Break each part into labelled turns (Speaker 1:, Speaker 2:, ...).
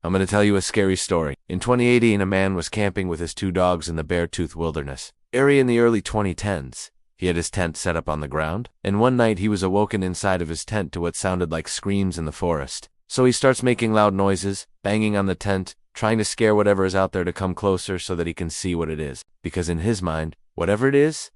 Speaker 1: I'm going to tell you a scary story. In 2018, a man was camping with his 2 dogs in the Beartooth Wilderness area in the early 2010s. He had his tent set up on the ground, and one night he was awoken inside of his tent to what sounded like screams in the forest. So he starts making loud noises, banging on the tent, trying to scare whatever is out there to come closer so that he can see what it is. Because in his mind, whatever it is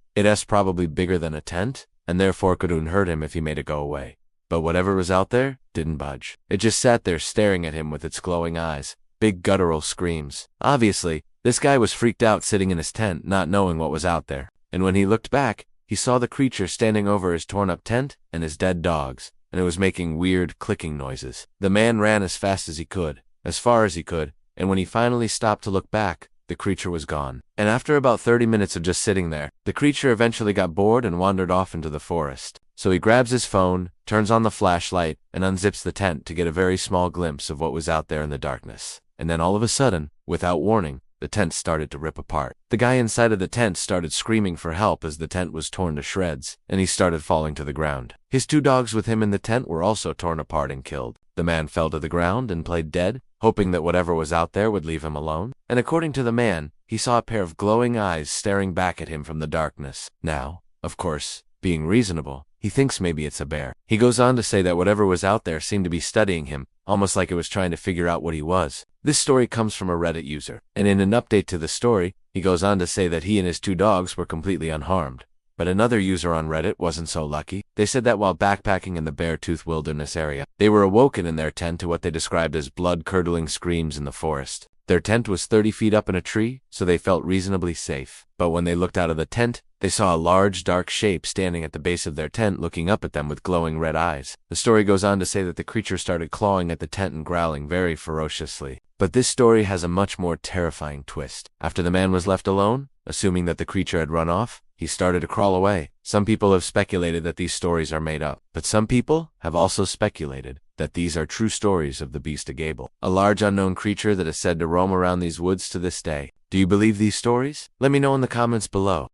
Speaker 1: probably bigger than a tent, and therefore couldn't hurt him if he made it go away. But whatever was out there didn't budge. It just sat there staring at him with its glowing eyes, big guttural screams. Obviously, this guy was freaked out sitting in his tent, not knowing what was out there. And when he looked back, he saw the creature standing over his torn-up tent and his dead dogs, and it was making weird clicking noises. The man ran as fast as he could, as far as he could, and when he finally stopped to look back, the creature was gone. And after about 30 minutes of just sitting there, the creature eventually got bored and wandered off into the forest. So he grabs his phone, turns on the flashlight, and unzips the tent to get a very small glimpse of what was out there in the darkness. And then all of a sudden, without warning, the tent started to rip apart. The guy inside of the tent started screaming for help as the tent was torn to shreds, and he started falling to the ground. His 2 dogs with him in the tent were also torn apart and killed. The man fell to the ground and played dead, hoping that whatever was out there would leave him alone. And according to the man, he saw a pair of glowing eyes staring back at him from the darkness. Now, of course, being reasonable, he thinks maybe it's a bear. He goes on to say that whatever was out there seemed to be studying him, almost like it was trying to figure out what he was. This story comes from a Reddit user, and in an update to the story, he goes on to say that he and his 2 dogs were completely unharmed. But another user on Reddit wasn't so lucky. They said that while backpacking in the Beartooth Wilderness area, they were awoken in their tent to what they described as blood-curdling screams in the forest. Their tent was 30 feet up in a tree, so they felt reasonably safe. But when they looked out of the tent, they saw a large, dark shape standing at the base of their tent looking up at them with glowing red eyes. The story goes on to say that the creature started clawing at the tent and growling very ferociously. But this story has a much more terrifying twist. After the man was left alone, assuming that the creature had run off, he started to crawl away. Some people have speculated that these stories are made up, but some people have also speculated that these are true stories of the Beast of Gable, a large unknown creature that is said to roam around these woods to this day. Do you believe these stories? Let me know in the comments below.